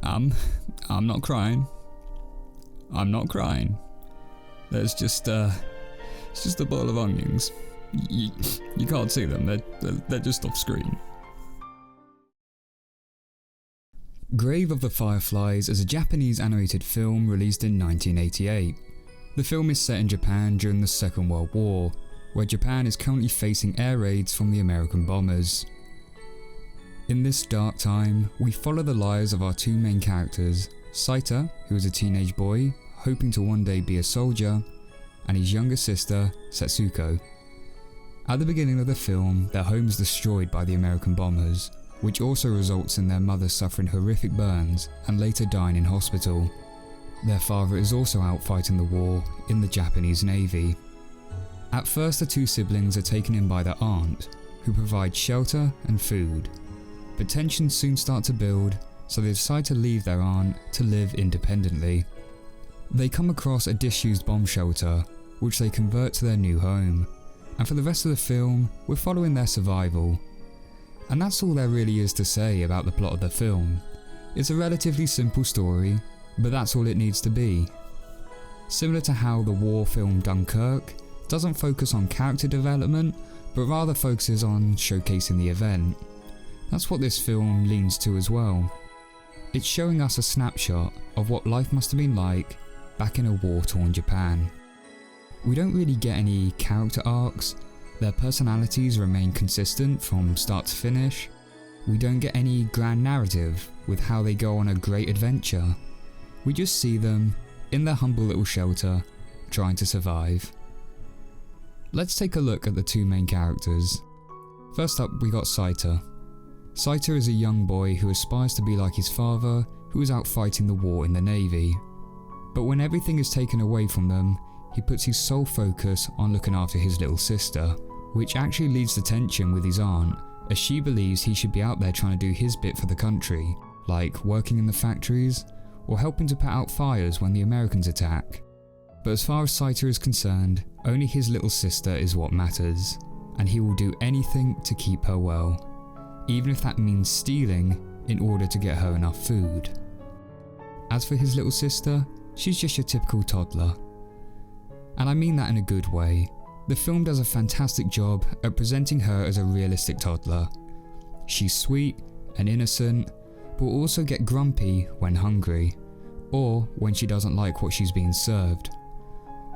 I'm not crying. I'm not crying. There's just, it's just a bowl of onions. You can't see them, they're just off screen. Grave of the Fireflies is a Japanese animated film released in 1988. The film is set in Japan during the Second World War, where Japan is currently facing air raids from the American bombers. In this dark time, we follow the lives of our two main characters, Saita, who is a teenage boy hoping to one day be a soldier, and his younger sister, Setsuko. At the beginning of the film, their home is destroyed by the American bombers, which also results in their mother suffering horrific burns and later dying in hospital. Their father is also out fighting the war in the Japanese Navy. At first, the two siblings are taken in by their aunt, who provides shelter and food. But tensions soon start to build, so they decide to leave their aunt to live independently. They come across a disused bomb shelter, which they convert to their new home, and for the rest of the film, we're following their survival. And that's all there really is to say about the plot of the film. It's a relatively simple story, but that's all it needs to be. Similar to how the war film Dunkirk doesn't focus on character development, but rather focuses on showcasing the event. That's what this film leans to as well. It's showing us a snapshot of what life must have been like back in a war-torn Japan. We don't really get any character arcs. Their personalities remain consistent from start to finish. We don't get any grand narrative with how they go on a great adventure. We just see them in their humble little shelter, trying to survive. Let's take a look at the two main characters. First up, we got Saita. Saita is a young boy who aspires to be like his father, who is out fighting the war in the Navy. But when everything is taken away from them, he puts his sole focus on looking after his little sister, which actually leads to tension with his aunt, as she believes he should be out there trying to do his bit for the country, like working in the factories, or helping to put out fires when the Americans attack. But as far as Saita is concerned, only his little sister is what matters, and he will do anything to keep her well, even if that means stealing in order to get her enough food. As for his little sister, she's just your typical toddler. And I mean that in a good way. The film does a fantastic job at presenting her as a realistic toddler. She's sweet and innocent, but will also get grumpy when hungry, or when she doesn't like what she's being served.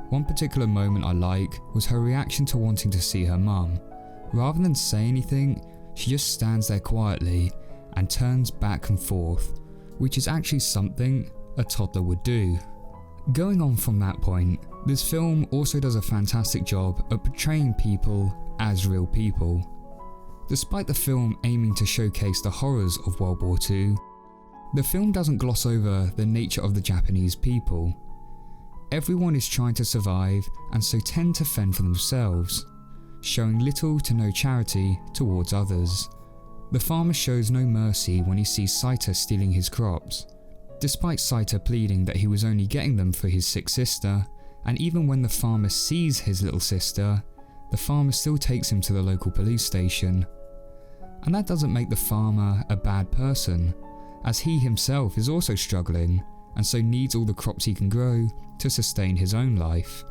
One particular moment I like was her reaction to wanting to see her mum. Rather than say anything, she just stands there quietly and turns back and forth, which is actually something a toddler would do. Going on from that point, this film also does a fantastic job at portraying people as real people. Despite the film aiming to showcase the horrors of World War II, the film doesn't gloss over the nature of the Japanese people. Everyone is trying to survive and so tend to fend for themselves, showing little to no charity towards others. The farmer shows no mercy when he sees Saita stealing his crops, despite Saita pleading that he was only getting them for his sick sister, and even when the farmer sees his little sister, the farmer still takes him to the local police station. And that doesn't make the farmer a bad person, as he himself is also struggling, and so needs all the crops he can grow to sustain his own life.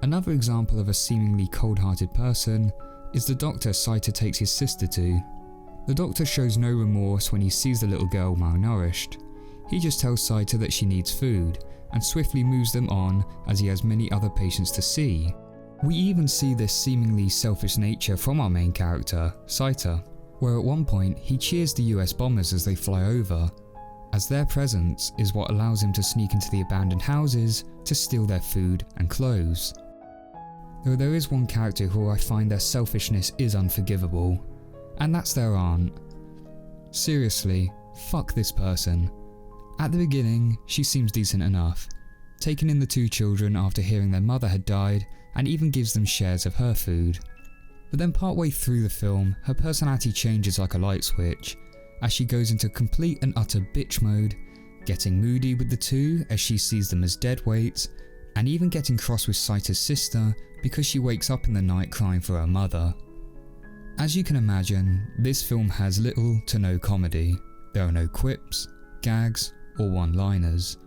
Another example of a seemingly cold-hearted person is the doctor Saita takes his sister to. The doctor shows no remorse when he sees the little girl malnourished. He just tells Saita that she needs food, and swiftly moves them on as he has many other patients to see. We even see this seemingly selfish nature from our main character, Saita, where at one point he cheers the US bombers as they fly over, as their presence is what allows him to sneak into the abandoned houses to steal their food and clothes. Though there is one character who I find their selfishness is unforgivable, and that's their aunt. Seriously, fuck this person. At the beginning, she seems decent enough, taking in the two children after hearing their mother had died, and even gives them shares of her food. But then partway through the film, her personality changes like a light switch, as she goes into complete and utter bitch mode, getting moody with the two as she sees them as dead weights, and even getting cross with Saita's sister because she wakes up in the night crying for her mother. As you can imagine, this film has little to no comedy. There are no quips, gags, or one-liners.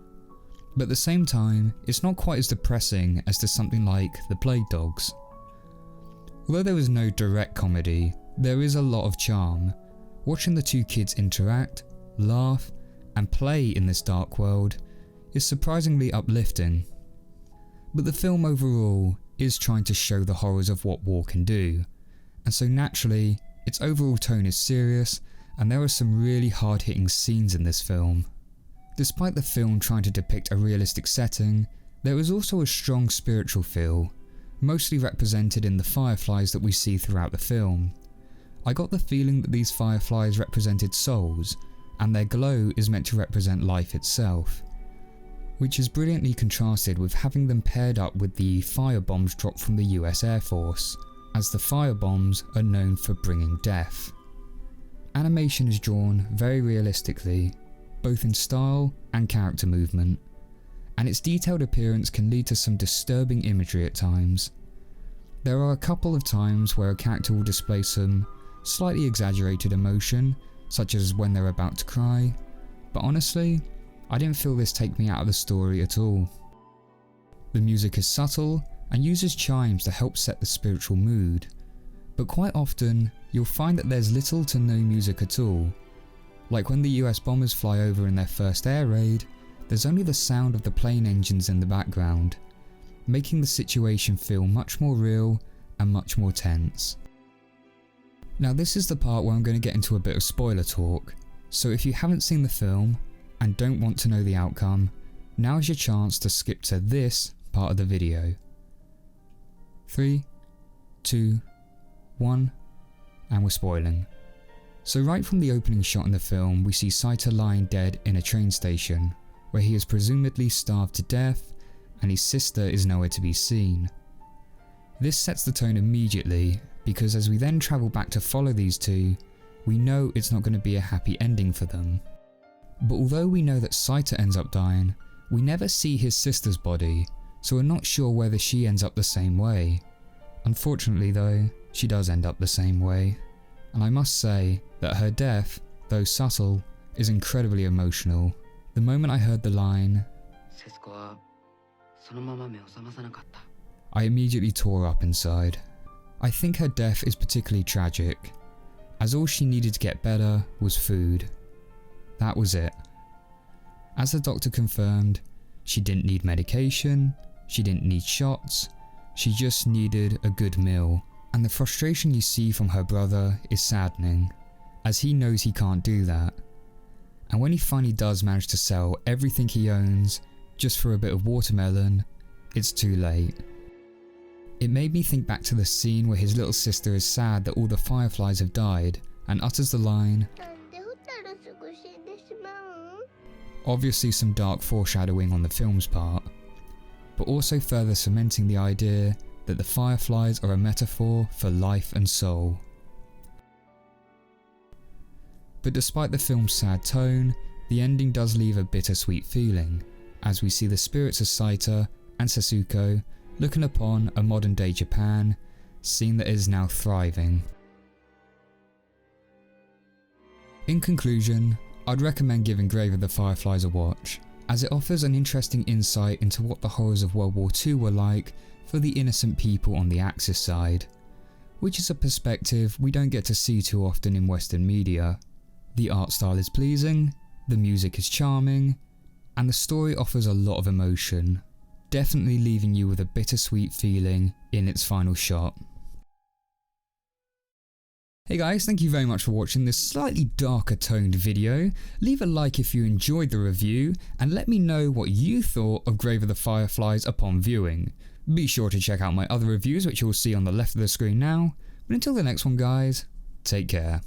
But at the same time, it's not quite as depressing as to something like The Plague Dogs. Although there is no direct comedy, there is a lot of charm. Watching the two kids interact, laugh, and play in this dark world is surprisingly uplifting. But the film overall is trying to show the horrors of what war can do, and so naturally, its overall tone is serious, and there are some really hard-hitting scenes in this film. Despite the film trying to depict a realistic setting, there is also a strong spiritual feel, mostly represented in the fireflies that we see throughout the film. I got the feeling that these fireflies represented souls, and their glow is meant to represent life itself, which is brilliantly contrasted with having them paired up with the firebombs dropped from the US Air Force, as the firebombs are known for bringing death. Animation is drawn very realistically, both in style and character movement, and its detailed appearance can lead to some disturbing imagery at times. There are a couple of times where a character will display some slightly exaggerated emotion, such as when they're about to cry, but honestly, I didn't feel this take me out of the story at all. The music is subtle and uses chimes to help set the spiritual mood, but quite often you'll find that there's little to no music at all. Like when the US bombers fly over in their first air raid, there's only the sound of the plane engines in the background, making the situation feel much more real and much more tense. Now this is the part where I'm going to get into a bit of spoiler talk, so if you haven't seen the film and don't want to know the outcome, now is your chance to skip to this part of the video. 3, 2, 1, and we're spoiling. So right from the opening shot in the film, we see Saito lying dead in a train station, where he is presumably starved to death, and his sister is nowhere to be seen. This sets the tone immediately, because as we then travel back to follow these two, we know it's not going to be a happy ending for them. But although we know that Saito ends up dying, we never see his sister's body, so we're not sure whether she ends up the same way. Unfortunately though, she does end up the same way. And I must say that her death, though subtle, is incredibly emotional. The moment I heard the line, I immediately tore up inside. I think her death is particularly tragic, as all she needed to get better was food. That was it. As the doctor confirmed, she didn't need medication, she didn't need shots, she just needed a good meal. And the frustration you see from her brother is saddening, as he knows he can't do that. And when he finally does manage to sell everything he owns just for a bit of watermelon, it's too late. It made me think back to the scene where his little sister is sad that all the fireflies have died and utters the line, obviously some dark foreshadowing on the film's part, but also further cementing the idea that the fireflies are a metaphor for life and soul. But despite the film's sad tone, the ending does leave a bittersweet feeling, as we see the spirits of Saito and Sasuko looking upon a modern day Japan, scene that is now thriving. In conclusion, I'd recommend giving Grave of the Fireflies a watch, as it offers an interesting insight into what the horrors of World War II were like for the innocent people on the Axis side, which is a perspective we don't get to see too often in Western media. The art style is pleasing, the music is charming, and the story offers a lot of emotion, definitely leaving you with a bittersweet feeling in its final shot. Hey guys, thank you very much for watching this slightly darker toned video. Leave a like if you enjoyed the review, and let me know what you thought of Grave of the Fireflies upon viewing. Be sure to check out my other reviews, which you'll see on the left of the screen now. But until the next one guys, take care.